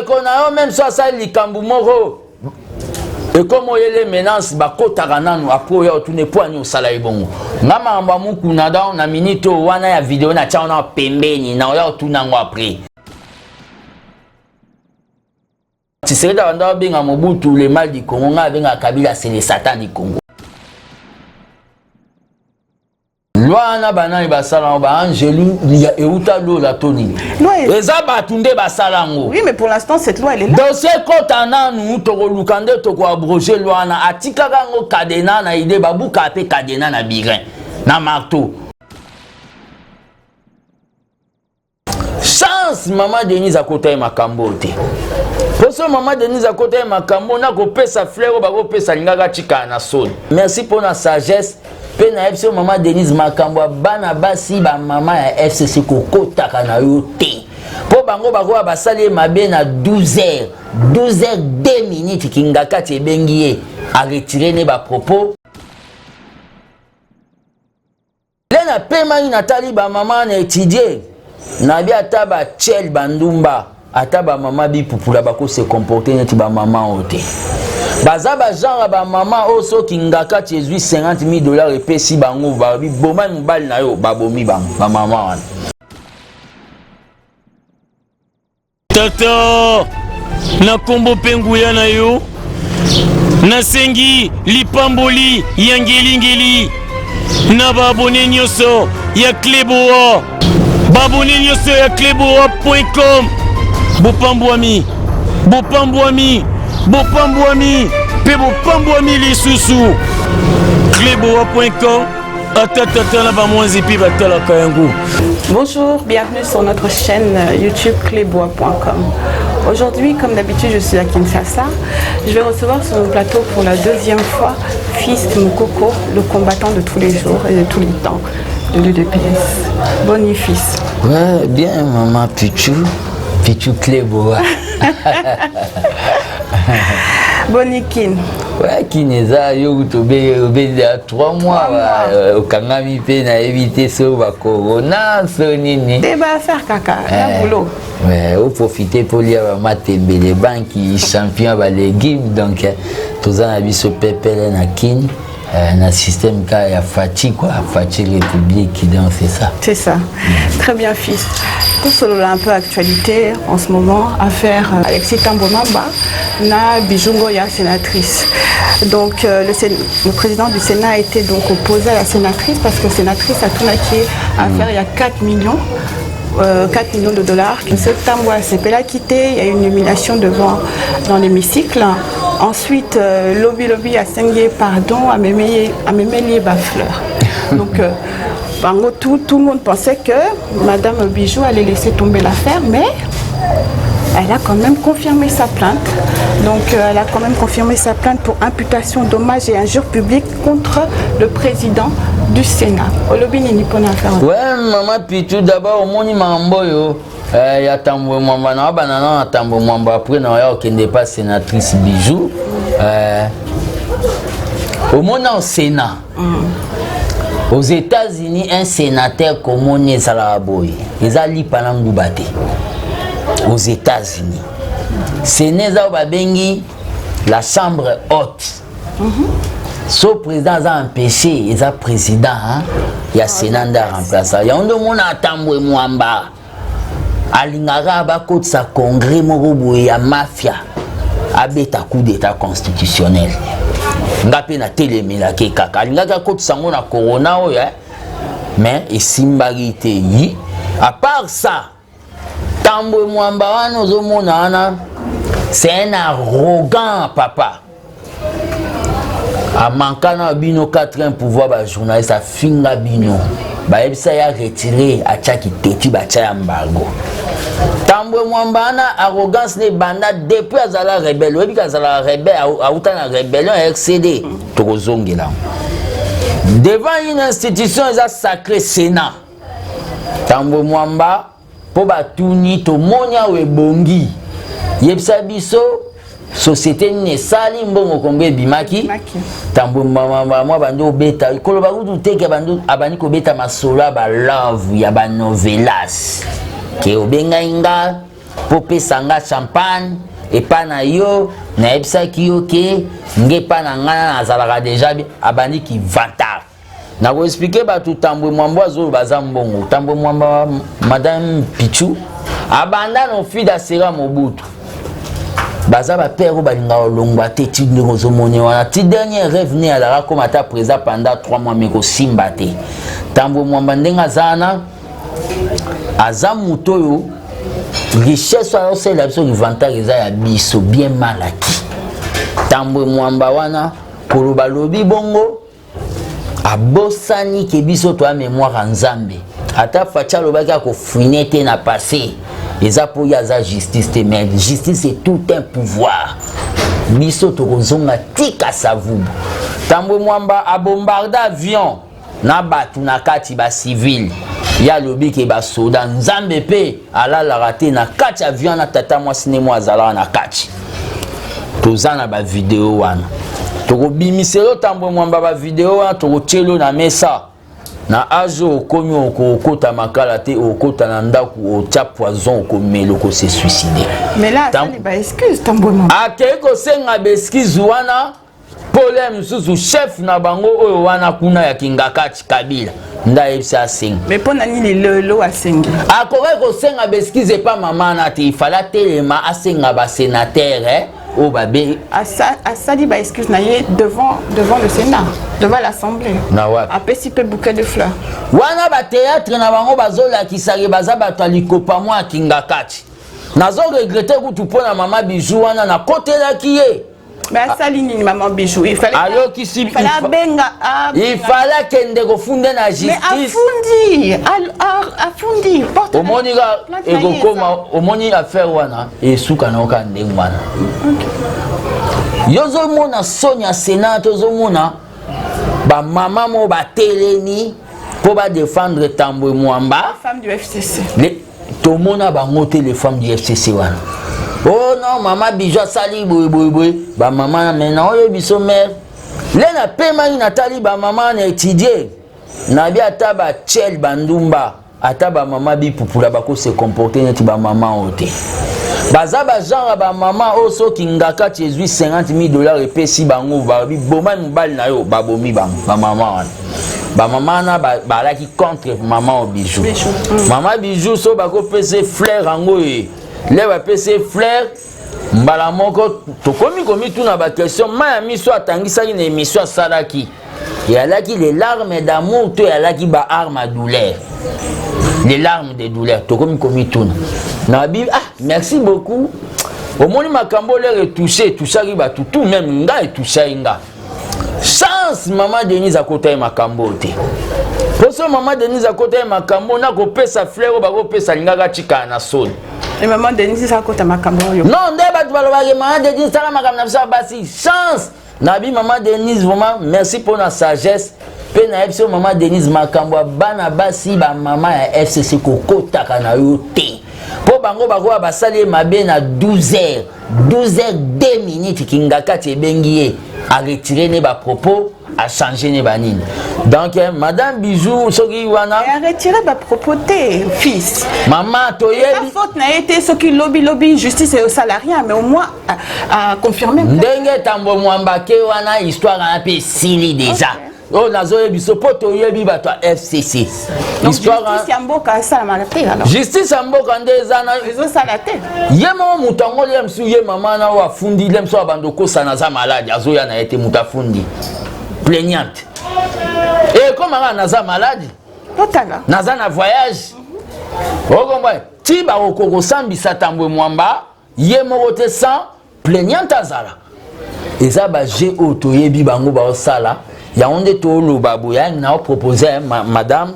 ndeko na yo même so asali likambo moko et comme les menaces bakotaka nanu après ya otune poani osala ebongo ngama amba muku na da na minute wana ya video na cha na pembeni na ya otuna ngo après Tshisekedi banda benga Mobutu le mal du Congo nga benga Kabila c'est le Satan du Congo Loana banani basala ba Angelu ya euta lo la toni eza batunde basalango. Oui mais pour l'instant cette loi elle est là. Dossier kotana nu to lukande to ko abroger loana atika kango kadena na ide babuka pe kadena na birin na marteau. Chance maman Denise à côté makambo te. Pour ça maman Denise à côté makambo na ko pesa fleur ba ko pesa lingaka chika na sol. Merci pour la sagesse. Pe na FC maman Denise makambo bana basi ba maman ya FCC ko kotaka na yo te. Po bango bako basali mabe na 12h 2 minutes kingaka te bengiye a retirer ne ba propos. Lena pema ina tali ba maman na étudier na bi ataba chel bandumba ataba maman bi pupula bako se comporter neti ba maman ote. Bazaba genre ba maman oso kingaka ti $50,000 et si bango ba bi boma mbali na yo babomi ba maman. Tata na kombo penguya na yo nasengi lipamboli ya ngeli na babone nyoso ya Kleboa babone nyoso ya kleboa.com bopambwami pe bopambwami lisusu kleboa.com atatata na bamwanzi pi batalaka yango. Bonjour, bienvenue sur notre chaîne YouTube Kleboa.com. Aujourd'hui, comme d'habitude, je suis à Kinshasa. Je vais recevoir sur mon plateau pour la 2e fois Fils Moukoko, le combattant de tous les jours et de tous les temps de l'UDPS. Bonne fils. Ouais, bien maman Pichou Kleboa. Bonikin. Ouais, Kineza, yo tobe 3 mois au Kangami pe na éviter so ba corona so nini. Débat à faire caca, un boulot. Ouais, au profiter pour lire Matembe les banques champion ba légumes donc tous en abiso pepele na kin un système qui a fatigue quoi, fatigue république qui donc c'est ça. C'est ça. Très bien fils. Tout cela un peu actualité en ce moment, affaire Alexis Tambomamba, na Bijungo ya sénatrice. Donc le président du Sénat a été donc opposé à la sénatrice parce que la sénatrice a tout maquillé affaire il y a 4 millions de dollars. Ce Tamboa s'est quitté, il y a eu une nomination dans l'hémicycle. Ensuite, Lobby a signé pardon à Mémélié Bafleur. Donc tout le monde pensait que Madame Bijou allait laisser tomber l'affaire, mais elle a quand même confirmé sa plainte. Donc elle a quand même confirmé sa plainte pour imputation, dommages et injures publiques contre le président du Sénat. Ouais, maman Pichou, d'abord au moni mamboyo. Il y a Tambo Mwamba na banana Tambo Mwamba après na ya okende pas sénatrice Bijou. Au monde au Sénat. Aux États-Unis, un sénateur comme on est à la boy, ils allaient pas l'engoubater. Aux États-Unis, Sénéza Babengi, la chambre haute. Ce président a empêché, il a président, il y a Sénat remplaçant. Il y a un monde à Tambo Mwamba. Alingara Bako sa congrès Morobo et à mafia. Abeta coup d'état constitutionnel. Ngape na télémila ke kaka alingaka kotu sango na corona oya mais esimbagi te yi à part ça Tambo Mwamba wana ozomona wana c'est un arrogant papa a mankana bino 4 pouvoir ba journaliste a finga bino ba ebisa ya retirer a chaki teti ba cha embargo. Tambo Mwamba wana arrogance ne banda depuis azala rebelle webi kazala rebelle autant na rébellion RCD tokozongela devant une institution eza sacré Sénat. Tambo Mwamba po batuni to monya we bongi yebisa biso société ne sali mbongo kombe bimaki Tambo Mwamba mwa bando beta koloba kudu teke bando abani ko beta masola ba love ya ba novelas ke obenga inga pour pesanga champagne et pas na yo na epsa ki yo ke nge pa na ngana azalaka déjà abandi ki vantard na ko expliquer ba tout Tambwe Mwamba zo baza mbongo Tambwe Mwamba madame Pichu abanda no fida sera Mobutu baza ba père ou balinga olongwa te ti ndeko zo moni wana ti dernier rêve ne ala comme ata présent pendant 3 mois mais ko simba te Tambwe Mwamba ndenga zana aza muto yo richesse alors c'est la personne qui vanta eza ya biso bien malaki Tambwe Mwamba wana koloba lobi bongo abosani ke biso to a mémoire nzambe ata facha lobaki ko fouiner te na passé eza po ya za justice te mais justice c'est tout un pouvoir biso to kozonga tika savubu Tambwe Mwamba a bombardé avion na batu na kati ba civil ya lobi ke ba soda nzambe pe ala raté na kati avion na tata mwasi ne mwa azala na kati tozana ba vidéo wana toko bimiselo Tambwe Mwamba ba vidéo wana toko tchelo na mesa na ajo okomi okota makala te okota na ndaku otia poison okomelo ko se suicider mais là ça n'est pas excuse Tambwe Mwamba akeko senga ba excuse wana problème susu chef na bango oyo wana kuna ya Kingakati Kabila nda yebisa senga mais pona nini lelo asengi akore ko senga ba excuse pas maman na te fala telema asenga ba sénateur au babé asali ba excuse na ye devant le Sénat devant l'Assemblée na wa apesi pe bouquet de fleurs wana ba théâtre na bango bazola kisari baza bato alikopa mwa Kingakati nazo regretter kutu pona mama Bijou wana na kotelaki ye mais asali nini maman Bijou il fallait il fallait kende ko funde na justice mais afundi porte omonika ekokoma omoni affaire wana esuka na oka ndenge wana yozo mona Sonia Sénat yozo mona ba mama mo ba teleni pour ba défendre Tambwe Mwamba femme du FCC tout le monde a bangoté les femmes du FCC wana oh non maman Bijou sali boy ba maman maintenant oyo biso mère lena pema ni Nathalie ba maman na étudier na bi ata ba chel bandumba ata ba maman bi pupula ba ko se comporter neti ba maman ote baza ba genre ba maman o so Kingakati ezui $50,000 epesi bango ba bi boma mbali na yo ba bomi ba maman wana ba maman na ba la ki contre maman Bijou maman Bijou so ba ko pese fleur ango e le ba pese fleur mbala moko to komi tuna ba question ma miso atangisaki na émission salaki et alaki les larmes d'amour to alaki ba arme à douleur les larmes de douleur to komi tuna na bi merci beaucoup au moni makambo le retouché touchaki ba tout même nga et touché nga chance maman Denise à côté makambo te poso maman Denise à côté makambo na ko pesa fleur ba ko pesa lingaka chika na sol et maman Denise à côté makambo yo non ndeba tu balobaki maman Denise tala makambo na bisa basi chance nabi maman Denise vraiment merci pour la sagesse pe na episode maman Denise makambo bana basi ba maman ya FCC kokota kana yo te po bango bako basali mabe na 12h 2 minutes Kingakati ebengi a retirer ne ba propos a changer ne ba nini donc madame Bijou soki wana a retirer ba propos te fils maman toyebi la faute na été ce qui lobby justice et au salarié mais au moins à confirmer ndenge Tambwe Mwamba ke wana histoire na pe sili déjà oh nazo yebiso poto yebi bato FCC histoire justice ya mboka sala malate alors justice ya mboka ndezana ezo sala te yemo mutango le msu ye mama na wa fundi le msu abandoko sana za malade azo ya na ete mutafundi plaignante et comme on a za malade totala naza na voyage okomba ti ba okoko sambisa Tambwe Mwamba ye moko te sans plaignante azala eza ba je auto yebi bango ba osala ya onde to lo babu ya na proposer madame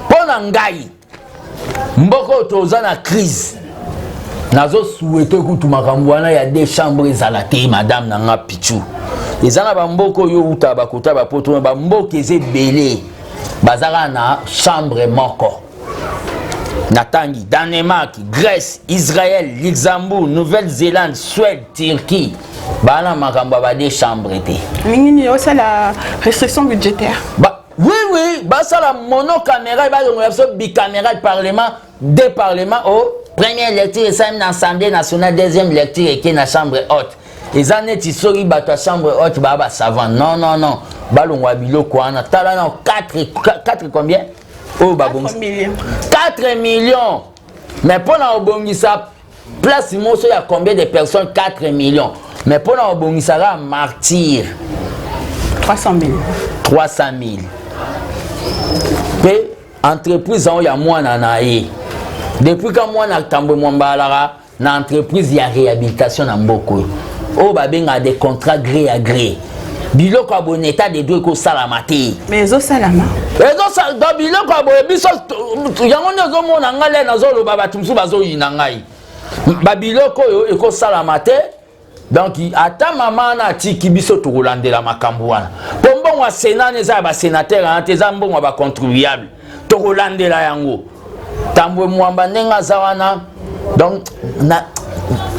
pona ngai mboko toza na crise nazo souhaiter kutu makambo wana ya deux chambres ezala te madame na nga Pichu ezana ba mboko yo uta bakota ba poto ba mboka ezebele bazala na chambre moko natangi Danemark, Grèce, Israël, Luxembourg, Nouvelle-Zélande, Suède, Turquie bana makambo ba des chambres te nini aussi la restriction budgétaire oui bah ça la monocaméra ba ngona so bicaméra parlement deux parlements au première lecture ça dans l'Assemblée nationale, deuxième lecture et qui dans la chambre haute. Les années qui sont dans la chambre haute, baba savant. Non. Ballon wabilo quoi. Tala non 4 combien? Oh 4 millions. 4 millions. Mais pour la obongisa, place il y a combien de personnes? 4 millions. Mais pour la obongisa, martyr. 300 000. 300 000. Et entreprise, il y a moins d'anaïe. Depuis que moi, dans l'entreprise, il y a réhabilitation dans beaucoup. Oh, il y a des contrats gré à gré. Bilo ko bon état de deux ko salamati. Mais zo salama. Dans bilo ko bo biso yango nzo mona ngale na zo lo baba tumsu bazo yinangai. Ba bilo ko yo e ko salamate. Donc ata mama na tiki biso to kolandela makambo wana. Pombo wa sénat neza ba sénateur anteza mbongo ba contribuable. To kolandela yango. Tambwe mwamba ndenga zawana. Donc na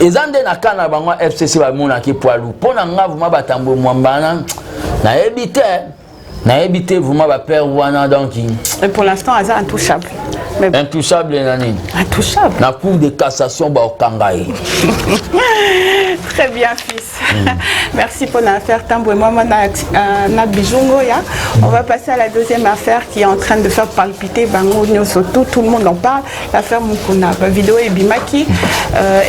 ezande na kana bango FCC ba mona ki poilu pona ngavu ma batambo mwambana na éviter vous ma ba père wana donc et pour l'instant Aza intouchable. Mais intouchable nani intouchable na cour de cassation ba okangaye. Très bien fils. Merci pour l'affaire Tambwe Mwamba na Bijungo ya. On va passer à la deuxième affaire qui est en train de faire palpiter Bango Nyosoto, tout le monde en parle, l'affaire Mukuna. La vidéo est Bimaki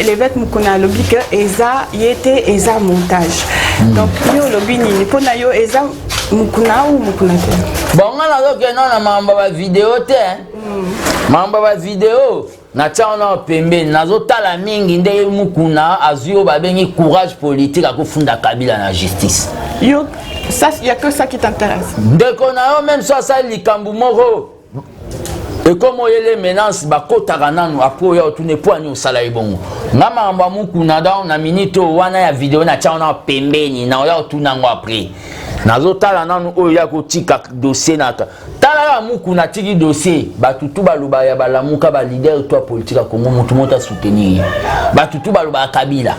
l'évêque Mukuna lobby que Eza yete Eza montage. Donc yo lobby ni pona yo Eza Mukuna ou Mukuna te. Bon ngala donc na mamba ba vidéo te. Mamba ba vidéo na tchana pembe nazo tala mingi nde Mukuna azio ba bengi courage politique à kufunda Kabila na justice. Yo ça il y a que ça qui t'intéresse. Ndeko na yo même ça likambu moko. Et comme il y a les menaces, bakotaka nanu apo ya tu ne poani osala ibongo. Ngama amba Mukuna da na minute wana ya vidéo na tchana pembeni na ya tu nango après. Nazo tala nanu oyo ya kotika dossier naka. Tala Mukuna tiki dossier batutu baloba ya balamuka ba leader toi politique Congo mutu mota soutenir. Batutu baloba Kabila.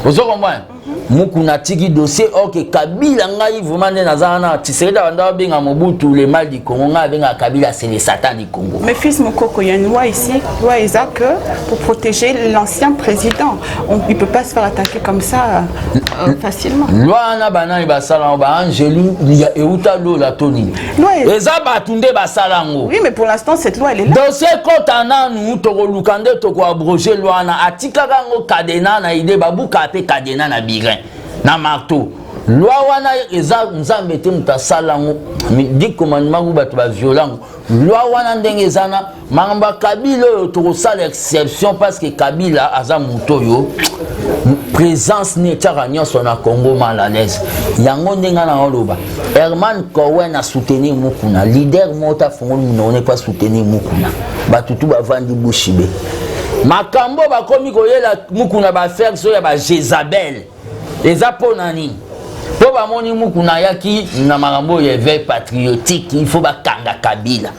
Ozo comprendre? Mukuna tiki dossier ok Kabila ngai vraiment nazana Tshisekedi banda benga Mobutu le mal du Congo nga benga Kabila c'est le Satan du Congo. Mais fils Mokoko, il y a une loi ici, loi ESA que pour protéger l'ancien président, il peut pas se faire attaquer comme ça facilement. Loi na bana basala ba Angeli ya euta lo la toni. ESA batunde basala ngo. Oui mais pour l'instant cette loi elle est là. Dossier kotana nu to lukande to ko abroger loi na atika ngo kadena na ide babuka pe kadena na birin. Na marteau loi wana eza nzambe te mutasala ngo di commandement ngo bato ba violent loi wana ndenge ezana mangamba Kabila to sala exception parce que Kabila aza muto yo présence ne tchaka nyonso na Congo mal à l'aise yango ndenga na oloba Herman Cohen a soutenu Mukuna leader mota fongo on n'est pas soutenu Mukuna batutu ba vandi bushibe makambo ba komi koyela Mukuna ba faire so ya ba Jezabel eza ponani po ba moni Mukuna yaki na makambo ya veille patriotique il faut ba kanga Kabila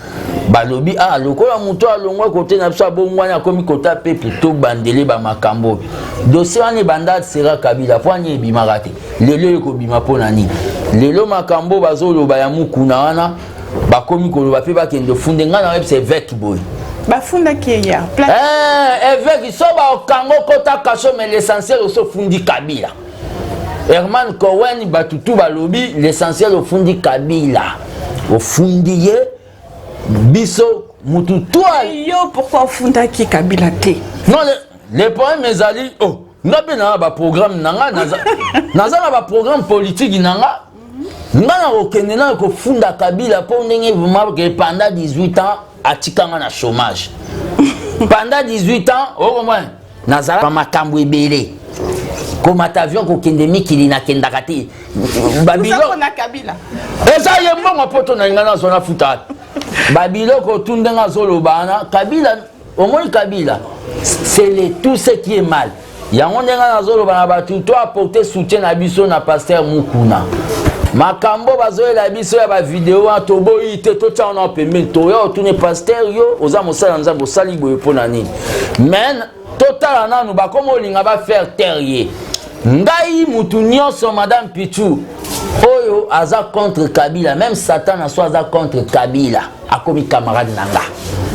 balobi lokola muto alongwa côté na biso bongwana komi kota pe plutôt bandele ba makambo dossier wana banda sera Kabila poani ebimaka te lelo ekobima ponani lelo makambo bazoloba ya Mukuna wana bakomi koloba pe bakende funde nga na web c'est vec boy bafunda qui est hier évêque so ba okango kota kaso mais l'essentiel so fundi Kabila Herman Cohen batutu balobi l'essentiel au fundi Kabila au fundiye biso mutu toi yo pourquoi funda qui Kabila te non les problèmes ezali oh ngabe na ba programme nanga naza na ba programme politique nanga ngana okende na ko funda Kabila po ndenge vraiment que pendant 18 ans atikanga na chômage pendant 18 ans au moins nazala pa makambo ebele comme avion ko kende mikili na kenda kati babilo na Kabila eza yembo mapoto na ngana zona futa babilo ko tundenga zolo bana Kabila au moins Kabila c'est tout ce qui est mal yango ndenga na zolo bana batu to apporter soutien na biso na pasteur Mukuna makambo bazoela biso ya ba vidéo to boyi te to tcha na pembe to yo tune pasteur yo oza mosala nzambo sali boye pona nini men total nanu ba komo linga ba faire terrier ngai mutu nyonso madame Pichu oyo aza contre Kabila même Satan aso aza contre Kabila akomi camarade nanga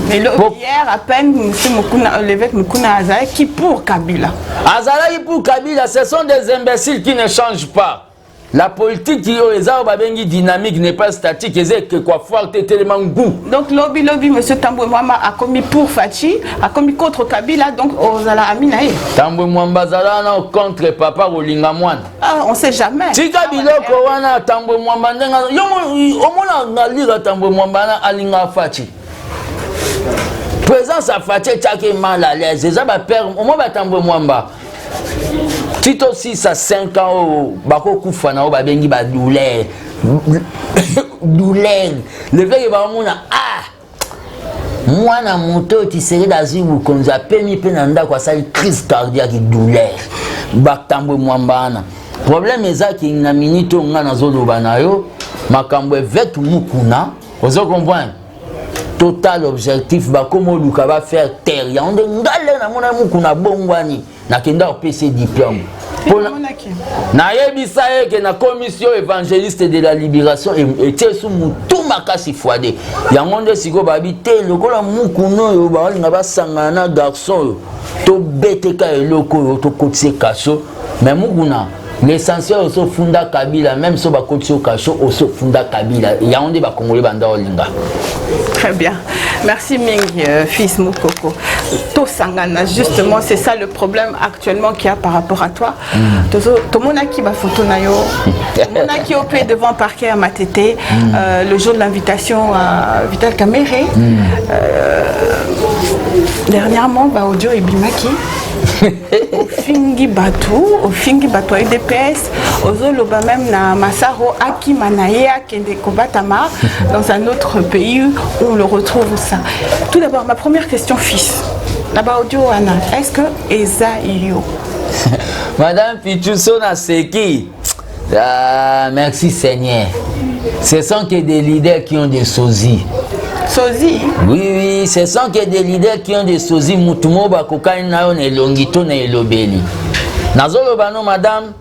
Mais hier, à peine, M. l'évêque Mukuna Azala qui pour Kabila. Azala pour Kabila, ce sont des imbéciles qui ne changent pas. La politique qui est dynamique n'est pas statique, c'est que quoi faire tellement goût. Donc lobby M. Tambwe Mwamba a commis pour Fachi, a commis contre Kabila, donc Ozala Aminae. Tambwe Mwamba Zala contre Papa Olinga Mwan. Ah, on ne sait jamais. Si Kabila Kowana Tambwe Mwamba on lire Tambwe Mwamba Alinga Fachi. Présence à Fachi Tchake mal à l'aise, c'est ça ma père, au moins Tambwe Mwamba. Tito 6 à 5 ans, bako kufana ba bengi ba douleur. Douleur. Le fait que ba mona moi na moto tu serais dans une konza pemi penanda kwa sa crise cardiaque douleur. Ba Tambwe Mwamba na. Problème est que na minute nga na zolo banayo makambo avec mukuna. Vous comprenez? Total objectif ba komo luka ba faire terre. Ya onde ngale na mona mukuna bongwani. Na kenda PC diplôme. Na yebisa que na commission évangéliste de la libération et sous tout makasi foade. Yangonde siko babi te lokola mukuno yo ba nga ba sangana garçon to beteka eloko to kotse kaso mais mukuna l'essentiel oso funda Kabila même so ba kotse kaso oso funda Kabila yangonde ba kongolais banda olinga. Très bien. Merci Ming, fils Mukoko. Tosangana, justement, c'est ça le problème actuellement qu'il y a par rapport à toi. Tomonaki ba photo nayo. Tomonaki au pied devant parquet à Matete, le jour de l'invitation à Vital Kamere. Dernièrement, ba audio et Bimaki. Au Fingi Batou IDPS, Ozoloba même na Masaro Aki Manaye Kende Kobatama, dans un autre pays où on le retrouve ça. Tout d'abord, ma première question, fils. Là-bas, audio Anna, est-ce que Eza Iyo? Madame Pichousso Naseki, merci Seigneur. Ce sont que des leaders qui ont des sosies. Sosie? Oui, ce sont que des leaders qui ont des sosies. Mutumo bakokani na yo ne longito na elobeli. Nazoloba no madame,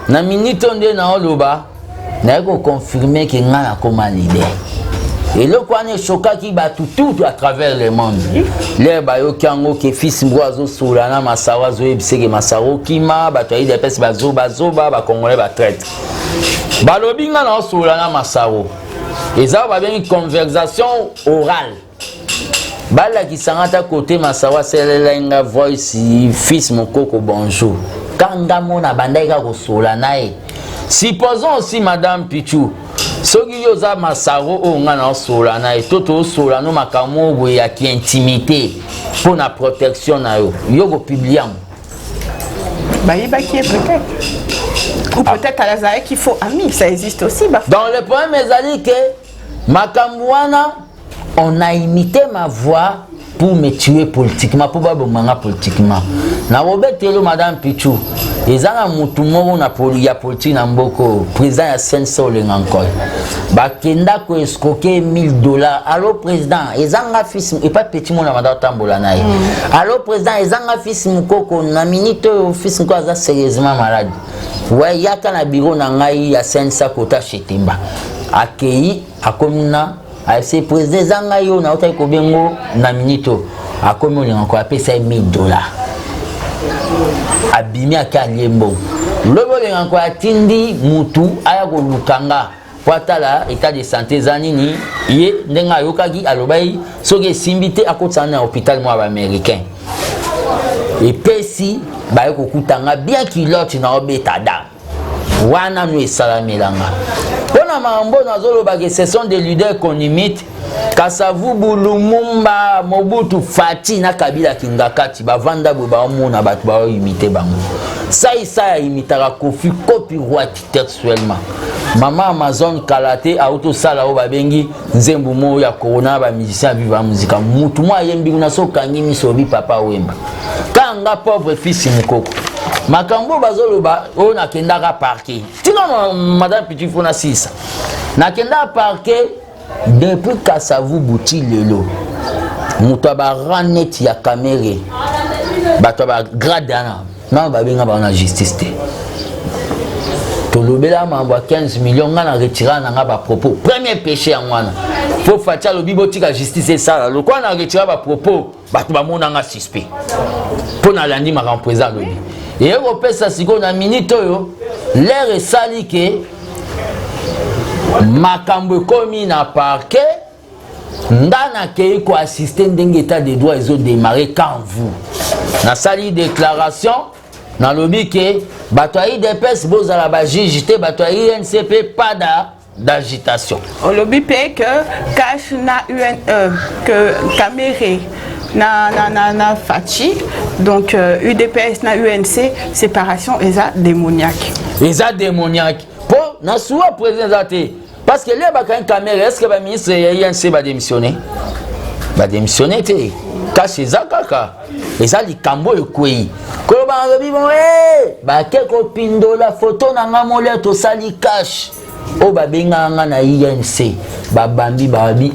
na minute onde na oloba, na ko confirmer que nga na koma leader. Et le quoi ne choka qui bat tout à travers le monde. Les bayo kango ke fils mboazo solana masawa zo ebiseke masaro kima bato yi depes bazo ba kongolais ba traite. Balobi nga na solana masaro. Et ça va bien une conversation orale. Bala qui s'arrête à côté masawa c'est la voice fils Mukoko bonjour. Kanga mona bandaika ko solana e. Supposons aussi madame Pichou. Soki yoza masaro o nga na solana e toto solano makamo boye ya ki intimité pour la protection na yo. Yo go publier. Bah il qui est peut-être. Ou peut-être à la Zaïre qu'il faut ami, ça existe aussi. Bah. Dans le problème, c'est que Makamouana, on a imité ma voix pour me tuer politiquement, pour pas me politiquement. Na Robert Telo, madame Pichou, ils ont un moutoumoro na politique na mboko, président ya Senso Lengankol. Bakenda ko escroquer $1000. Allô président, ils ont un fils et pas petit mon madame Tambola naï. Allô président, ils ont un fils Mukoko na minute fils Mukoko a sérieusement malade. Ouais, yaka na bureau na ngai ya Sensa kota Chetimba. Akei akomina a ese président zanga yo na ota ko bengo na minito akomi olinga apesa $1000. Abimi akalembo. Lobo lenga ko atindi mutu aya ko lukanga. Watala état de santé zanini ye ndenga yokaki alobai soki simbite akotana na hôpital moi américain. Et pesi ba ko kutanga bien kilote na obeta da. Wana nous salamelanga. Pona mambo nazolo ba que ce sont des leaders qu'on imite. Kasavubu Lumumba Mobutu Fati na Kabila Kingakati bavanda bo ba mona batu ba imiter bango. Ça ya imitaka Kofi copyright textuellement. Mama Amazon Kalate auto sala o babengi nzembu mo ya corona ba musicien viva musique. Mutu mo ayembi na so kangi misobi papa wemba. Kanga pauvre fils Mukoko. Makambo bazoloba o na kendaka parquet. Tino madame Petit Fona 6. Na kenda parquet depuis Kasavu Bouti lelo. Mutu ba ranet ya kamere. Bato ba gradana. Non ba benga ba na justice te. tolobela mambo 15 millions nga na retira na nga ba propos premier péché en wana faut fatia lobi botika justice et ça le quoi na retira ba propos bato bamona nga suspect pour na landi ma président lobi et repesa siko na minute oyo l'air esali ke makambo komi na parquet ndana ke ko assister ndenge état de droit ils ont démarré quand vous na sali déclaration na lobi ke bato ya IDPS bozala ba juge te bato ya INCP pas d'agitation. Au lobby pe que cash na que Caméré na Fachi donc UDPS na UNC séparation eza démoniaque. Eza démoniaque. Pour na soua président zate parce que les baka Caméré est-ce que ba ministre ya INC va démissionner? Ba démissionner te. Cash eza kaka. Eza likambo ekwei. Ko ba lobi bon ba ke ko pindola photo na ngamole to sali cash. O babenga nga na INC babambi babi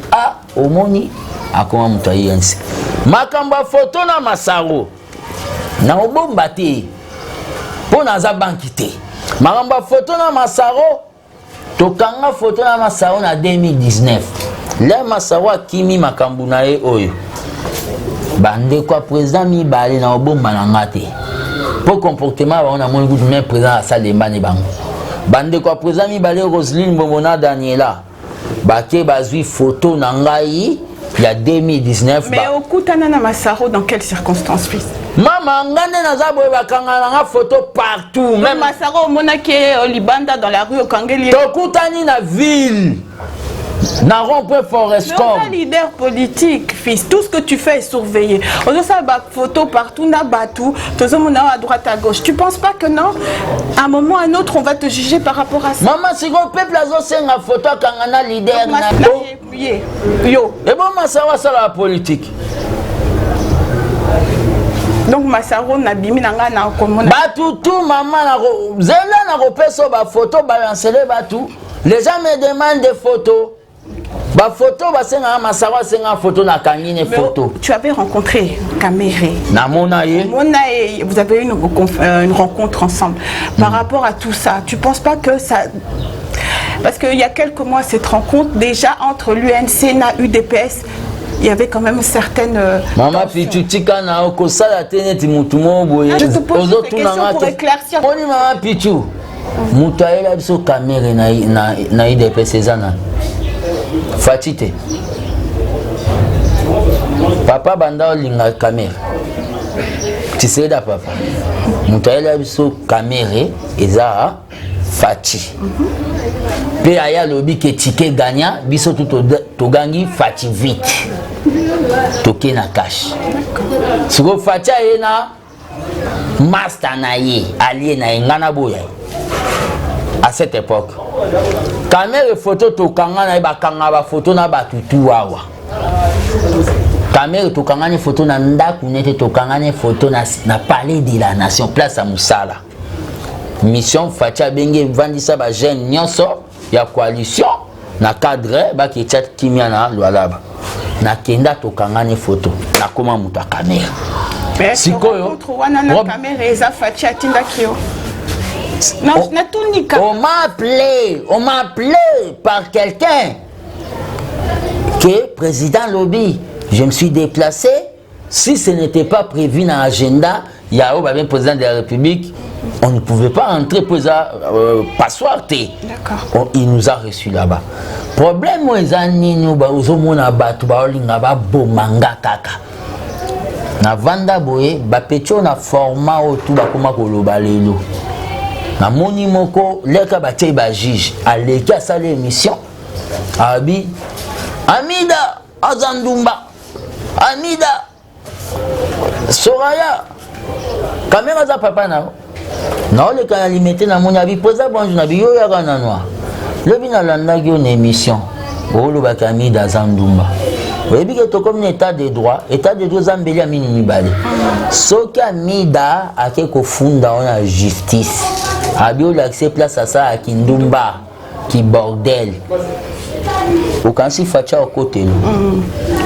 omoni akoma muta INC makamba photo na Masaro na obomba te pona za banki te makamba photo na Masaro tokanga photo na Masaro na 2019 le Masaro akimi makambu na ye oyo bande kwa président mibale na obomba na ngate pour comportement ba on a mon goût même président à Salemba ne bango bande kwa président mibale Roselyne Bomona Daniela bake bazui photo na ngai ya 2019 mais okutana na Masaro dans quelles circonstances fils mama ngane na zabo bakanga na photo partout même Masaro monaki Olibanda dans la rue Okangeli tokutani na ville na rond-point Forestcom. Mais on est leader politique, fils. Tout ce que tu fais est surveillé. On a ça photo partout, na batou, tout le monde à droite à gauche. Tu penses pas que non? À un moment ou à un autre, on va te juger par rapport à ça. Maman, si on peut placer une photo quand on a leader, yo. Et bon, Masaro, c'est la politique. Donc Masaro na bimi na nga na komona. Batou tout maman na zela na repeso ba photo balancer batou. Les gens me demandent des photos. Ba photo ba senga Masaro senga photo na kangine photo. Tu avais rencontré Caméré. Na monaye. Monaye, vous avez eu une rencontre ensemble. Par rapport à tout ça, tu penses pas que ça parce qu'il y a quelques mois cette rencontre déjà entre l'UNC et UDPS il y avait quand même certaines Maman Pichutika na oko sala teneti mutumo boye. Je te pose des questions pour éclaircir. Poni Maman Pichu. Mutaela biso Caméré na IDPS ezana. Fatite. Papa banda linga Caméré. Tiseda papa. Mutaela biso Caméré eza Fati. Pe aya lobi ke tike gagna biso to gangi Fati vite. Toke na cash. Siko Fati ayena master na ye allié na ngana boya. À cette époque, Caméré photo to kanga na ba kanga ba photo na ba tutu wawa. Caméré to kanga ni photo na ndaku nete to kanga ni photo na palais de la nation place à Moussala. Mission Fatia Benge vandisa ba jeune nyonso ya coalition na cadre ba ki chat kimia na Lualaba. Na kenda to kanga ni photo na koma muta Caméré. Sikoyo wana na Caméré za Fatia tinda kio. Non, on m'a appelé par quelqu'un que président Lobby, je me suis déplacé. Si ce n'était pas prévu dans l'agenda, il y a un président de la République, on ne pouvait pas entrer pour passoire. D'accord. Il nous a reçus là-bas. Problème, na vanda boye ba pecho na format otu ba koma koloba lelo na moni moko leka ba tei ba juge aleki asala émission abi Amida Azandumba Amida Soraya caméra za papa na oleka na limité na moni abi posa bonjour na biyo ya kana noa lebi na landa ki na émission oloba Amida Azandumba. Oui, que comme état de droit zambeli amini mibale. Soki Amida akeko funda on justice. Abio l'accès place à ça à Kindumba qui bordel. Aukansi facha au côté.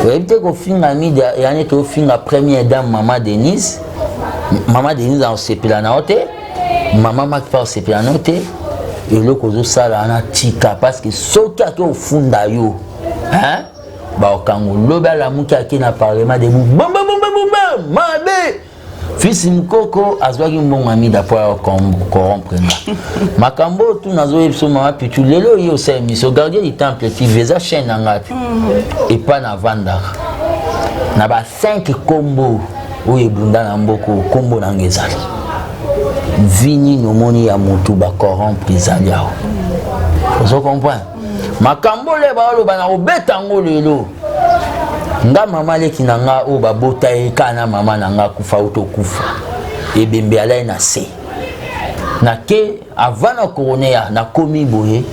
Oui, que finga Amida et ane to finga première dame Maman Denise. Maman Denise en sepila na hote. Maman Mac pas sepila na hote. eloko ozosala na tika parce que soki ake ofunda yo hein baokango lobi alamuki ake na parlement de mabe fils Mukoko azwaki mbongo amida po ya corrompre nga makambo tu nazoyebisa mama pitu lelo yo sa émission gardien du temple TV eza chaîne na ngati et pas na vandaka na ba 5 kombo oyo ebunda na mboko kombo na ngezali vini nomoni ya motu ba corrompre ezali aho ozo comprendre makambo le baoloba na obeta ngo lelo nga mama leki na nga o babota eka na mama na nga kufa utokufa ebembe alai na se na ke avant na koronea na komi boye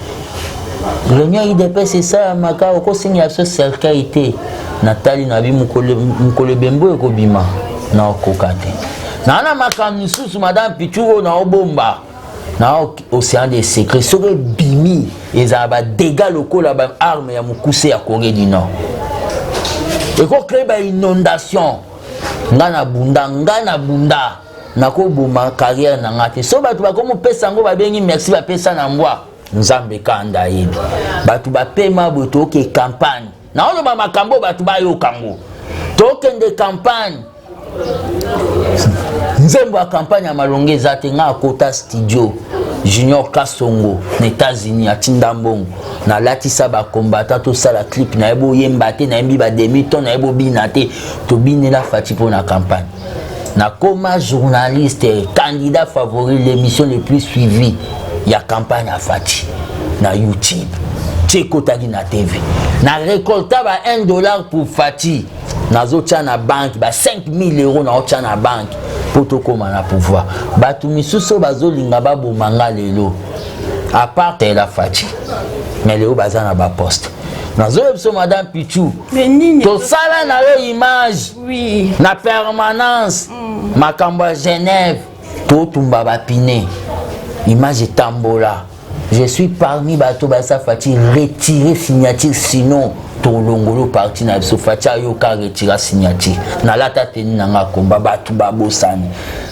réunion IDPS esa maka okosinga biso cercueil te natali na bi mukole bembo ekobima na okokate na makambo misusu madame Pichuro na obomba na océan des secrets soki bimi ezala badega lokola ba arme ya mokuse ya Corée du Nord eko ba inondation nga na bunda nakoboma carrière na ngate so bato bakomo pesa ngo babengi merci bapesa na mbwa nzambe kanda yebi bato bapema boto ke campagne na oloba makambo bato bayokango tokende campagne nzembo ya campagne ya malonge ezate nga akota studio Junior Kasongo na États-Unis atinda mbongo na latisa ba combattant to sala clip na ebo yemba te na yembi ba demi-ton na ebo bina te to binela fati pour na campagne na koma journaliste candidat favori l'émission le plus suivie ya campagne à fati na YouTube Tcheko tagi na TV na récolta ba $1 pour fati nazo tia na banque ba 5000 euros na tia na banque pour to koma na pouvoir batu misuso bazolinga babomanga lelo à part la fati mais lelo baza na ba poste nazo yebso madame Pichu to sala na yo image oui na permanence makambo ya Genève to tumba ba pine image tambola je suis parmi bato basa fati retirer signature sinon to longolo parti na biso fati yo ka retirer signature na lata teni nanga komba bato babosani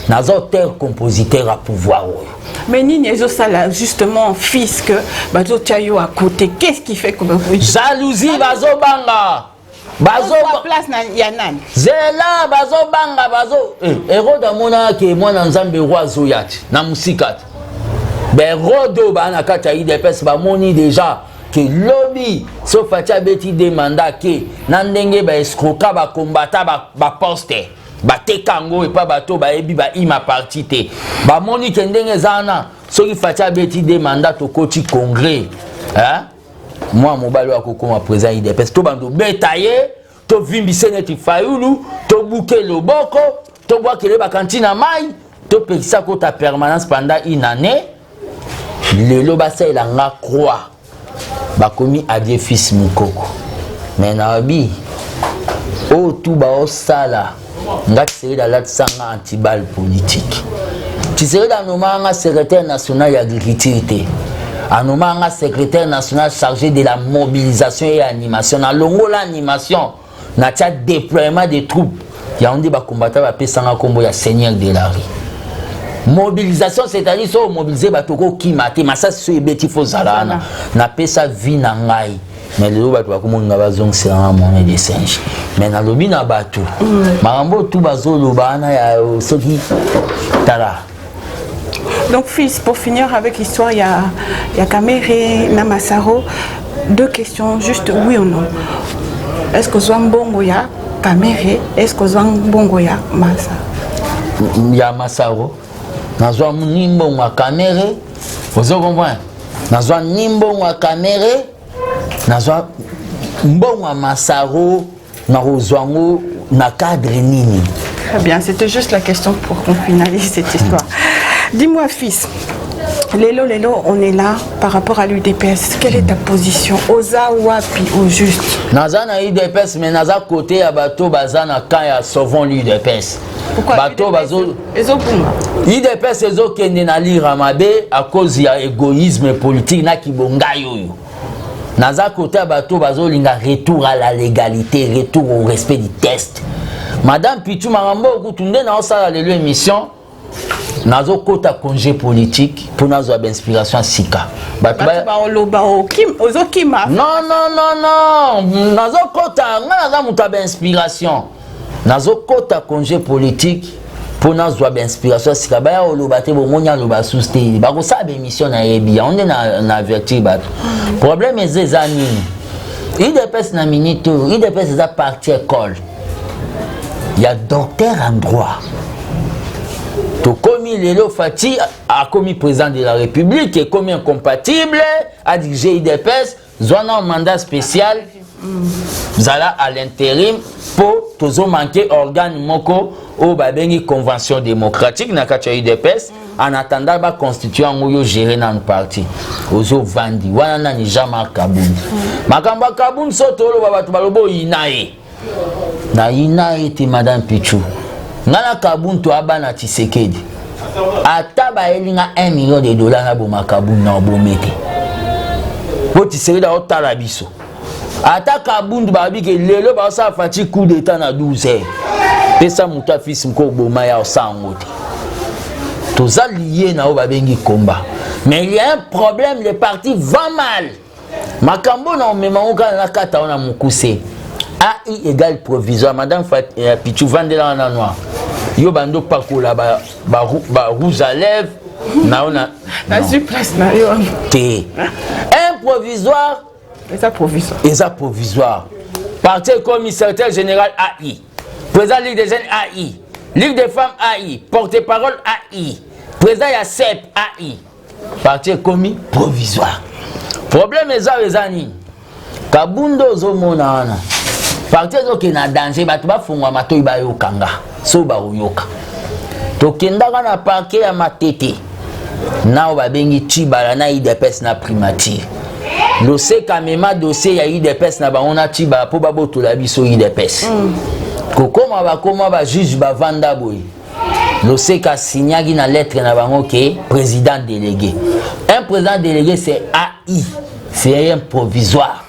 nazo ter compositeur à pouvoir mais nini ezo sala justement fils que bato tayo à côté qu'est-ce qui fait que jalousie bazo banga bazo place na yanani zela bazo banga bazo héros damona ke mwana nzambe roi zoyati na musikati ben rodo bana kata IDPS ba moni déjà que lobby sauf fatia beti demanda ke na ndenge ba escroka ba combattant ba poste ba tekango et pas bato ba ebi ba ima parti te ba moni ke ndenge zana soki fatia beti demanda to koti congrès hein moi mobali wa kokoma président IDPS to bando betaye to vimbise neti fayulu to buke loboko to bwa kele ba kantina mai to pekisa ko ta permanence pendant une année lelo basa elanga croix bakomi adieu fils Mukoko mais na bi o tout ba osala ngati sera la tsanga antibal politique tisera nomanga secrétaire national d'agriculture anomanga secrétaire national chargé de la mobilisation et animation na longo l'animation na tia déploiement des troupes ya onde ba combattant ba pesanga kombo ya seigneur de la rue mobilisation c'est-à-dire so mobiliser batoko kimate masa so ebeti fo zalana na pesa vie na ngai mais lelo bato bakomonga bazongisa na monnaie de singe mais na lobi na bato makambo tout bazoloba na ya soki tala. Donc fils, pour finir avec l'histoire, il y a Kamere, Namasaro. Deux questions, juste oui ou non. Est-ce que Zwambongo ya Kamere? Est-ce que Zwambongo ya Masa? Ya Masaro. Nazwa nimbongo ya Kamere. Vous comprenez? Nazwa nimbongo ya Kamere. Nazwa mbongo ya Masaro. Narozwango na cadre nini. Très bien, c'était juste la question pour qu'on finalise cette histoire. Dis-moi, fils, Lelo, on est là par rapport à l'UDPS. Quelle est ta position? Oza wapi au juste? Naza na UDPS, mais naza côté à bateau bazana quand ya sauvons l'UDPS. Pourquoi bateau bazo UDPS ezo kende na lira mabe à cause ya égoïsme politique na kibonga yoyo. Naza côté à bateau bazo linga retour à la légalité, retour au respect du test. Madame Pichu Marambo kutunde na osala lelo émission nazo kota congé politique pour nazo inspiration sika bato baoloba ozokima non nazo kota naza mutu inspiration nazo kota congé politique pour nazo inspiration sika baya oloba te bomoni aloba sustain ba ko sa émission na yebi on est na avertir bato problème eza nini IDPS na minute IDPS eza parti école il y a docteur en droit. To commis Lelo Fati a commis président de la République et commis incompatible a dirigé IDPS, zona un mandat spécial. Zala à l'intérim pour toujours manquer organe moko au babengi convention démocratique na kacha IDPS en attendant ba constituer un gérer dans le parti. Ozo vandi wana ni Jean-Marc Kabound. Makamba Kabound sotolo babatu balobo inae. Na inae ti madame Pichou. Ngana Kabound to abana Tshisekedi. Ata ba elinga $1 million na boma Kabound na bomete. Po Tshisekedi da otala biso. Ata Kabound babi ke lelo ba sa fati coup d'état na 12 heures. Pesa muta fils mko boma ya sangote. Toza lié na babengi combat. Mais il y a un problème, le parti va mal. Makambo na memangoka na kata ona mukuse. AI égale provisoire. Madame Pichou Vandela en noir. Yo bando pakola ba rouge à lèvres. Na ona. La place na yo. Té. Un provisoire. Et ça provisoire. Parti commissaire général AI. Président Ligue des jeunes AI. Ligue des femmes AI. Porte-parole AI. Président ya CEP AI. Parti commis provisoire. Problème est ça les Kabundo zomona wana. Parti zoke na danger batu ba fungwa matoi ba yokanga. So ba uyoka. Tokendaka na parquet ya matete. Na ba bengi tibala na IDPS na primature. Dossier kamema dossier ya IDPS na baona tiba po baboto la biso IDPS. Kokoma ba juge ba vanda boy. Dossier ka signagi na lettre na bango ke président délégué. Un président délégué c'est AI. C'est un provisoire.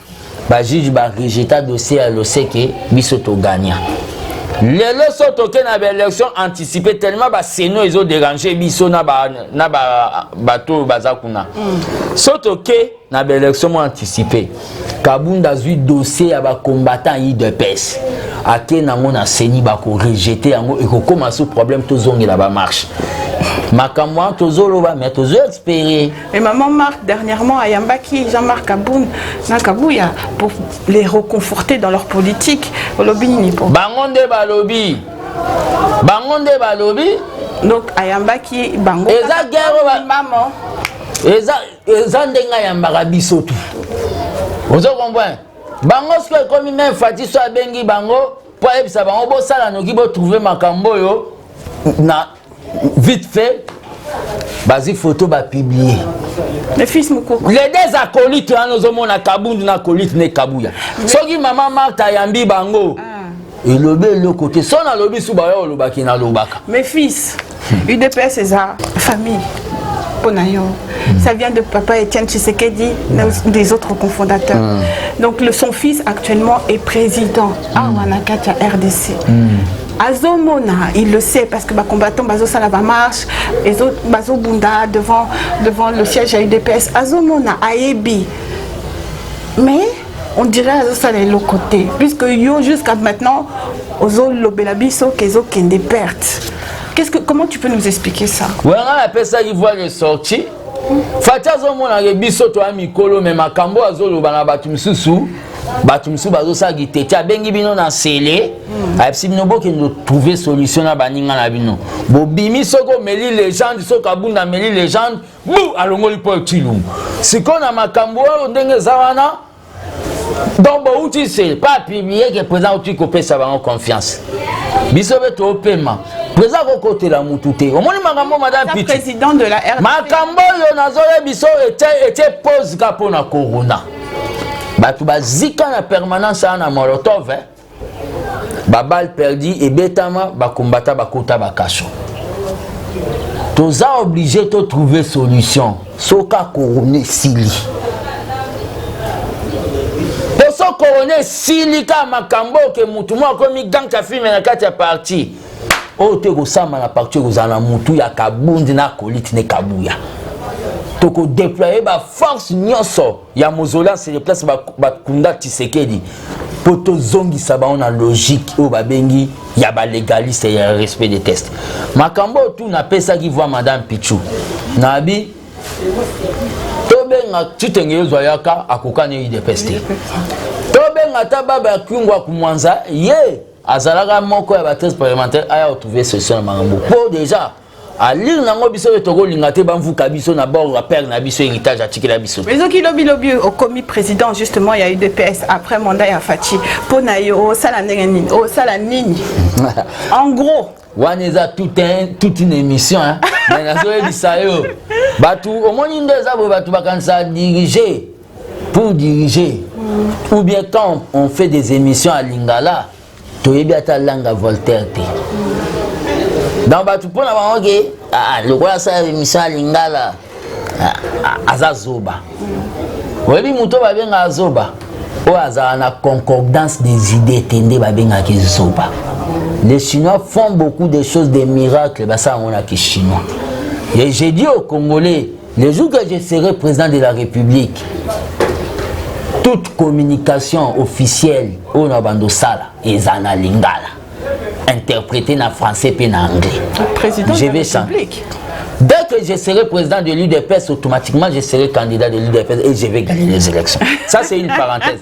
Ba juge ba rejeter dossier à dossier ke biso to gagnant. Lelo soto ke na élection anticipée tellement ba seno ils ont dérangé biso na bato bazakuna. Soto ke na élection anticipée. Kabunda zui dossier ya ba combattant IDPS. Ake nango na seni ba ko rejeter yango et ko commencer problème to zongela ba marche. Makamwa tozoloba mais tozo espérer. Et maman Marc dernièrement à Yambaki Jean-Marc Kabound na Kabuya pour les reconforter dans leur politique au lobby ni pour. Bangonde balobi. Donc à Yambaki bango. Eza guerre maman. Eza ndenga yambaka biso tu. Ozo comprendre. Bango ce comme même Fati so bengi bango pour ebisa bango bo sala noki bo trouver makambo yo na vite fait, basi photo ba publier. Les fils Moukoko. Les deux acolytes nous avons na Kabound na acolyte ne Kabuya. Soki maman Martha yambi bango. Et le côté son na lobby sou ba yo lobaki na lobaka. Mes fils, UDPS c'est ça famille. Ponayo. Ça vient de papa Étienne Tshisekedi, des autres cofondateurs. Donc son fils actuellement est président à Wanakata RDC. Azomona, il le sait parce que les combattants Bazo Salaba marche, les autres Bazo Bunda devant le siège à UDPS. Azomona, Aebi. Mais on dirait Azo Salé l'autre côté, puisque yo jusqu'à maintenant, Ozo Lobelabiso, Kezo Kende pertes. Comment tu peux nous expliquer ça? Ouais, on appelle ça ivoire de sortie. Fatia Azomona, Biso, toi, Mikolo, mais Makambo, Azolo, Banabatumsusu. Batumsu bazo sa gitete abengi bino na sele ayepsi bino boke no trouver solution na baninga na bino bo bimi soko meli légende soko Kabunda meli légende bu alongoli po tilum siko na makambo ndenge zawana donc bo uti c'est pas publier que président uti kopesa bango confiance biso beto opema président ko côté la mutute omoni makambo madame Pichu président de la RDC makambo yo nazole biso était pose kapo na corona. Batu bazika na permanence na Molotov babal perdu et betama bakombata bakota bakacho toza obligé de trouver solution soka couronner sili poso couronner sili ka makambo ke mutu mo komi gang ka filme na kati ya parti ote ko sama na parti ko zana mutu ya kabundi na koliti ne kabuya to ko déployer ba force nyonso ya mozola se déplace ba kunda Tshisekedi poto zongi saba on a logique o ba bengi ya ba légaliste ya respect des tests makambo tout na pesa qui voit madame Pichou nabi to benga tutengezo yaka akokane UDPS to benga tababa kungwa kumwanza ye azalaka moko ya bathèse parlementaire aya retrouver solution na makambo po déjà a lire nango biso le toko lingate bamvuka biso na bord la père na biso héritage article la biso mais qui lobby au commis président justement il y a eu DPS après mandat ya Fachi po na yo sala nini o sala nini en gros waneza toute une émission hein mais nazo bisayo batu au moins ndeza bo batu bakansa diriger pour diriger ou bien quand on fait des émissions à Lingala toyebi ata langa Voltaire te dans batu pona bangoke le quoi ça émission à Lingala azazoba webi muto babenga azoba o azana na concordance des idées tende babenga ki zoba. Les Chinois font beaucoup de choses, des miracles, bah ça on a qui Chinois. Et j'ai dit aux Congolais, le jour que je serai président de la République, toute communication officielle au Nabando Sala et Zana Lingala, interprétée en français et en anglais. Président de la République. Dès que je serai président de l'UDPS, automatiquement je serai candidat de l'UDPS et je vais gagner les élections. Ça c'est une parenthèse.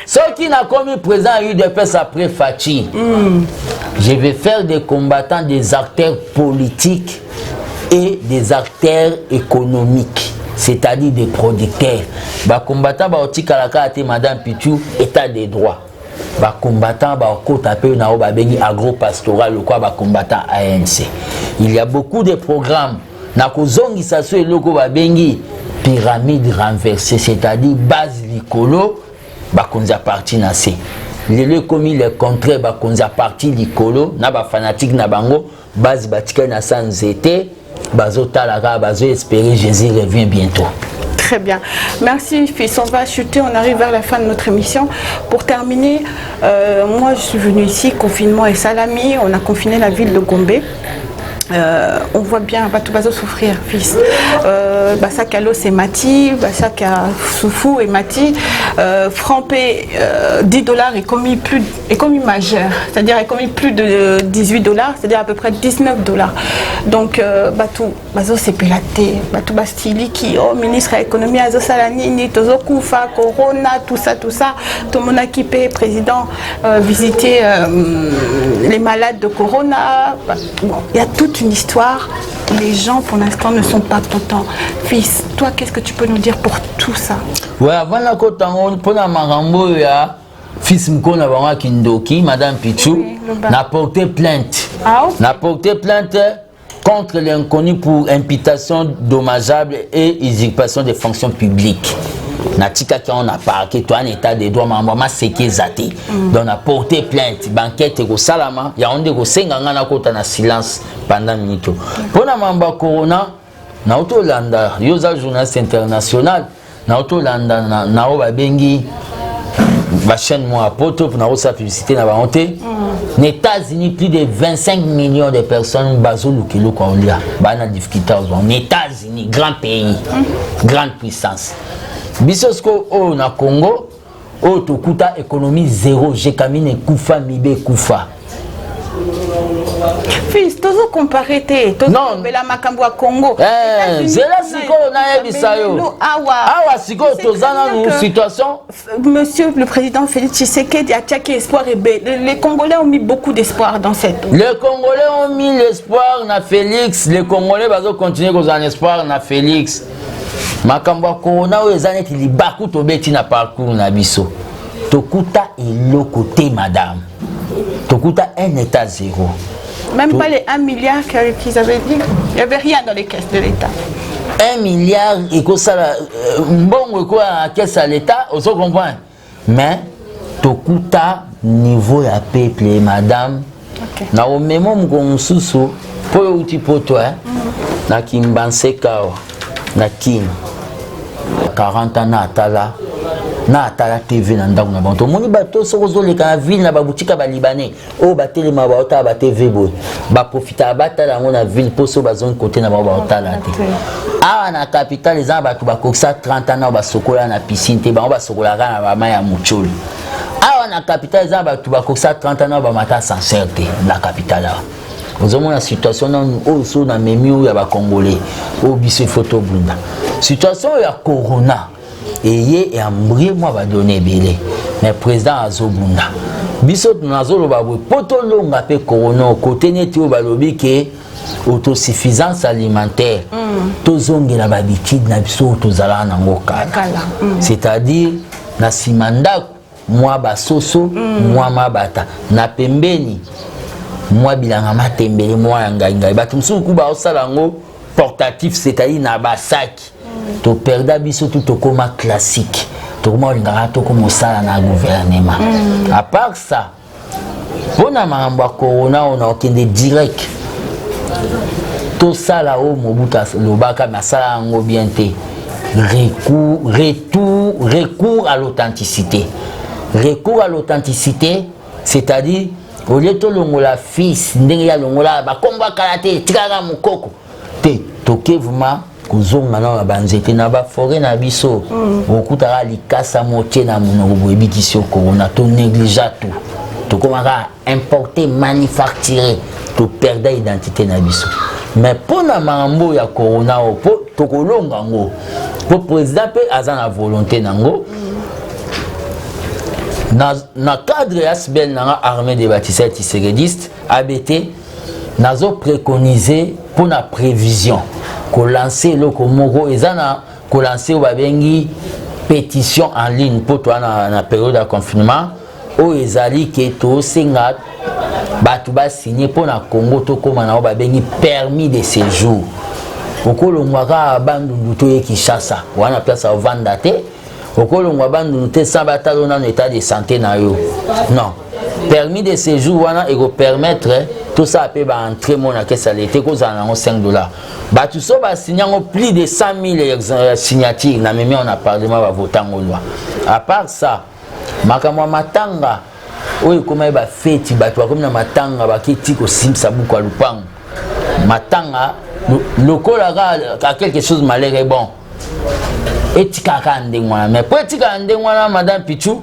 Ceux qui n'ont commis président à l'UDPS après Fachi, je vais faire des combattants, des acteurs politiques et des acteurs économiques, c'est-à-dire des producteurs. Les combattants, Madame Pichou, état des droits. Les combattants, agro-pastoral, les combattants ANC. Il y a beaucoup de programmes. Pyramide renversée, c'est-à-dire base licolo, bakonza parti nase. Les commis les contraires, bakonza parti licolo, na ba fanatique na bango, base batika na sans été, bazo talaga, bazo espérer Jésus revient bientôt. Très bien. Merci fils. On va chuter, on arrive vers la fin de notre émission. Pour terminer, moi je suis venue ici, confinement et salami, on a confiné la ville de Gombe. On voit bien Batoubazo souffrir, fils. Basakalo c'est Mati, Basaka Soufou et Mati. Frappé $10 est commis majeur, c'est-à-dire est commis plus de $18, c'est-à-dire à peu près $19. Donc Batoubazo c'est pélaté, Batou Bastili qui au ministre de l'économie Azo Salanini, Tozo Koufa, Corona, tout ça, tout le monde a équipé, président visiter les malades de Corona. Bon, il y a toute une histoire. Les gens pour l'instant ne sont pas contents. Fils, toi qu'est-ce que tu peux nous dire pour tout ça? Ouais, avant la côte pour la marambo ya fils Mkona Bawa Kindoki, Madame Pichou, n'a porté plainte. Ah, okay. N'a porté plainte contre l'inconnu pour imputation dommageable et usurpation des fonctions publiques. Natika qui on a parqué toi un état de droit maman c'est qui zati donc on a porté plainte banquette ko salama ya onde ko senganga na kota na silence pendant minute pour na mamba corona na Otolanda yoza journaliste international na Otolanda na o babengi ba chaîne moi poto pour na osa publicité na ba honte aux États-Unis plus de 25 millions de personnes bazolu kilo ko olia ba na difficulté aux États-Unis grand pays grande puissance. Bisosko o na Congo o tokuta économie zéro jekamine kufa mibe kufa. Fils, tozo comparer te tozo bela makambo a Congo. Zela siko na ebisayo. Awa siko tozana une situation. Monsieur le président Félix Tshisekedi a tchaké espoir et les Congolais ont mis beaucoup d'espoir dans cette. Les Congolais ont mis l'espoir na Félix, les Congolais vont continuer à espoir na Félix. Makamba corona ezane ki libaku tobeti na parcours na biso tokuta eloko te madame tokuta un état zéro même pas les 1 milliard qu'ils avaient dit, il n'y avait rien dans les caisses de l'État. 1 milliard et que ça bon quoi à caisse à l'État on se comprend mais tokuta niveau ya peuple madame na au même moment susu po uti poto na kimbanse kawa na kin 40 ans atala na atala TV na ndako na banto moni bato soko zoleka na ville na babutika ba libanais o batelema ba ota ba TV boy ba profita batala ngo na ville poso bazon côté na ba otala te awa na capitale eza bato bakokisa 30 ans ba sokola na piscine te ba sokola na ba mai ya muchuli awa na capitale eza bato bakokisa 30 ans ba mata ascenseur te na capitale awa ozomona situation oyo so na memi oyo ya bacongolais oyo biso photo bunda situation ya corona eye eyambrie mwa badone ebele mais président azobunda biso nazoloba boye po tolonga mpe corona kote neti oyo balobi ke autosuffisance alimentaire tozongela babitide na biso oyo tozalaka nango kala c'est-à-dire na nsima ndako mwa basoso mwa mabata na pembeni mwa bilanga matembele mwa ya ngai bato mosusu kuba osala yango portatif c'est-à-dire na basaki to perda biso tout tokoma classique tokoma olingaka tokoma osala na gouvernement à part ça mpona makambo ya corona ona okende direct tosala oyo mobutu alobaka me asala yango bien te recours à l'authenticité c'est-à-dire au lieu de longola fils ndenge ya longola bakomba kala te tikaka mokoko te toke vraiment kozonga na banzete na ba forêt na biso okutaka likasa motie na monoko boyebikisi corona to négligea tout tokomaka importer manufacturer to perdre identité na biso mais pona makambo ya corona po tokolonga ngo po président pe aza na volonté nango na cadre ya sibel na armée des bâtisseurs tisseredistes ABT nazo préconiser pour la prévision ko lancer le komoko ezana ko lancer babengi pétition en ligne pour toi na période de confinement o ezali ke to senga batu ba signer pour na Congo to koma na babengi permis de séjour okolo ngwaka bandu to Kinshasa wana place au vandate okolongwa bandu te sabata dans état de santé na yo non permis de séjour wana ego permettre tout ça peut ba entrer mon na caisse l'été ko za na $5 ba tout ça ba signer plus de 100 000 signatures na même on a parlement ba votant loi à part ça makamwa matanga oyo koma ba feti ba to comme na matanga ba kiti ko simsa buku lupango matanga lokola ka quelque chose malheur est bon etikaka ndengwana mais po etika ndengwana madame Pichou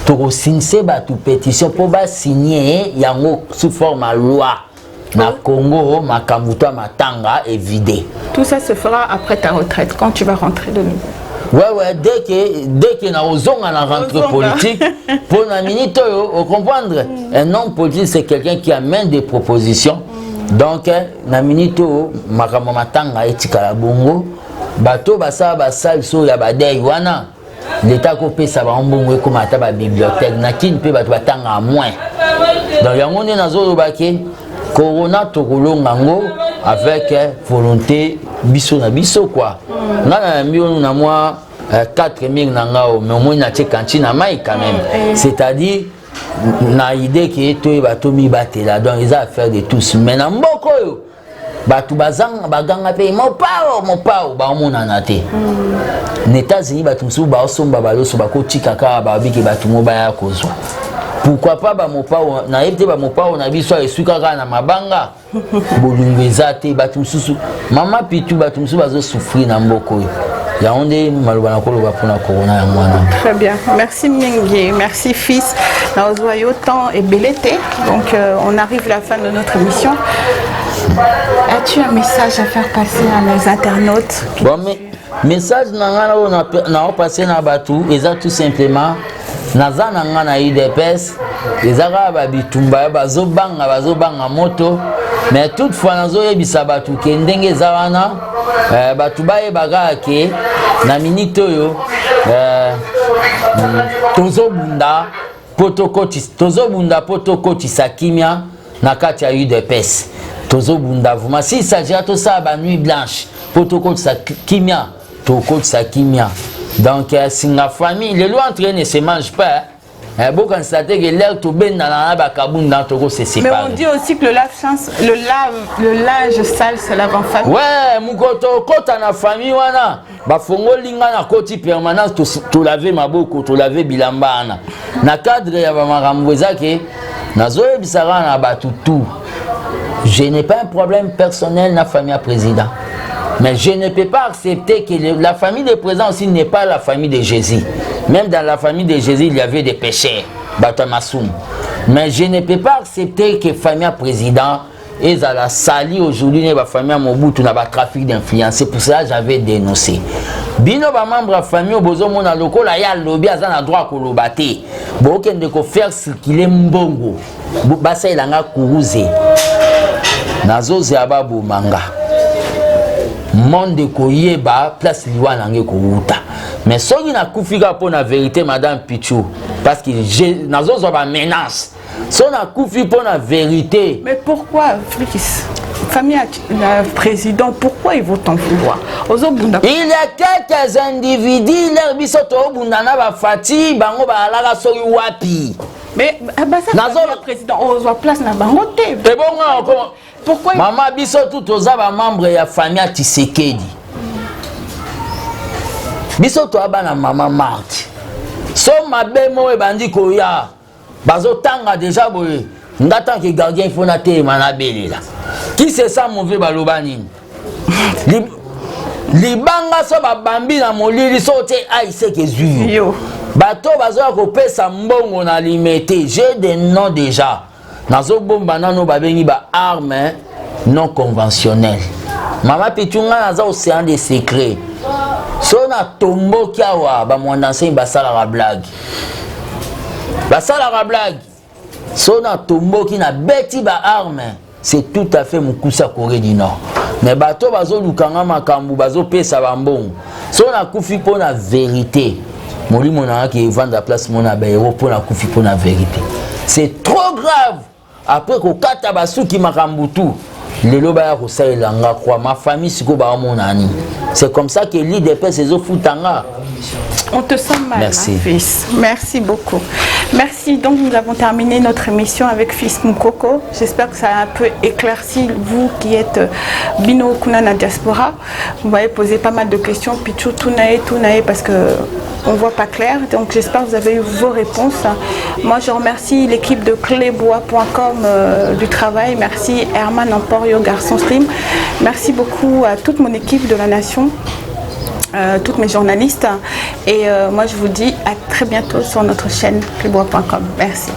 to signer ba tu pétition pour ba signer yango sous forme à loi na Congo makambuto matanga est vidé. Tout ça se fera après ta retraite quand tu vas rentrer de nouveau. Ouais dès que na ozonga na rentrée politique pour na minute au comprendre un homme politique c'est quelqu'un qui amène des propositions donc na minute makambo matanga etika la bongo bato basala basali so ya badei wana l'état ko pesa ba mbongo ko mata ba bibliothèque na kin pe bato batanga moins donc yango ne nazo bake corona to kolonga ngo avec volonté biso na biso quoi ngana mbio na moi 4000 na ngao mais au moins na tchekantine mai quand même c'est-à-dire na idée que to bato mi batela donc ils a affaire de tous mais na mboko yo batu bazanga baganga pe mopao ba omona na te na États-Unis batu msu ba osomba baloso bakotika ka ba biki batu moba ya kozwa pourquoi pas ba mopao na ebte ba mopao na biso esuka ka na mabanga bolungeza te batu msusu mama Pitu batu msu bazo souffrir na mboko ya onde maloba na koloba pona corona ya mwana. Très bien, merci Mingi, merci fils. Na ozoyo temps et belete donc on arrive à la fin de notre émission. As-tu un message à faire passer à nos internautes? Bon, mais message na passer na batu eza tout simplement naza nanga na UDPS ezaka ba bitumba bazobanga moto mais toutefois nazo yebisa batu ke ndenge eza wana batu bayebaka ke na minute oyo tozobunda potokotisa kimia na kati ya UDPS tozobunda vraiment s'il s'agit de ça ba nuit blanche potokotisa kimia tokotisa kimia donc singa famille les lois entre ne se mangent pas bon constater que l'air to ben na ba kabunda toko se sépare. Mais on dit aussi que le linge sale se lave en famille. Ouais mukoto kota na famille wana bafongo linga na koti permanence to laver maboko to laver bilambana na cadre ya ba makambo ezake nazoye bisara na batutu. Je n'ai pas un problème personnel na famille à président. Mais je ne peux pas accepter que la famille de président aussi n'est pas la famille de Jésus. Même dans la famille de Jésus, il y avait des pécheurs. Mais je ne peux pas accepter que la famille à président et la sali aujourd'hui la famille à Mobutu n'a pas trafic d'influence. C'est pour ça que j'avais dénoncé. Bino ba membre de la famille au besoin mon loko la ya lobby a un droit ko lobate. Bo kende ko faire circuler mbongo. Basa ilanga kuruze. Nazo ziababu manga. Monde koyeba place liwa nange kouta. Mais soki na kufika pour la vérité madame Pichou parce que nazo zo ba menace. So na kufi pour la vérité. Mais pourquoi Flics famille la président pourquoi ils vont t'en vouloir? Il y a quelques individus leur bisoto bundana ba fati bango ba alaka soki wapi. Mais ça le président on voit place na bango te. Et bon pourquoi maman biso tout oza ba membre ya famille Tshisekedi. Biso to abana maman Marthe. So mabe mo e bandi ko ya. Bazo tanga déjà boye. Ndatan que gardien il faut na te manabeli là. Qui c'est ça mauvais balobani? Libanga so ba bambi na molili so te ai se ke zuyo. Bato bazo ko pesa mbongo na limité. J'ai des noms déjà. Nazo bomba nano babengi ba armes non conventionnelles. Mama Pichunga naza océan des secrets. So na tombo kiawa ba mwandanse basala la blague. Basala la blague. So na tombo ki na beti ba armes. C'est tout à fait Mukusa Corée du Nord. Mais bato bazo lukanga makambu bazo pesa bambongo. So na kufi po na vérité. Moli monanga ki vendre la place mona ba héros pour na kufi po na vérité. C'est trop grave. Après ko kata basuki makambutu lelo ba ko sailanga kwa ma famille siko ba monani. C'est comme ça que l'IDP ses ofutanga. On te sent mal, merci. Hein, fils. Merci beaucoup. Merci. Donc nous avons terminé notre émission avec Fils Mukoko. J'espère que ça a un peu éclairci vous qui êtes Bino Kunana Diaspora. Vous m'avez posé pas mal de questions. Pichou, Tunae, parce que on voit pas clair. Donc j'espère que vous avez eu vos réponses. Moi je remercie l'équipe de clébois.com du travail. Merci Herman Emporio, Garçon Stream. Merci beaucoup à toute mon équipe de la Nation. Toutes mes journalistes et moi je vous dis à très bientôt sur notre chaîne clébois.com. Merci.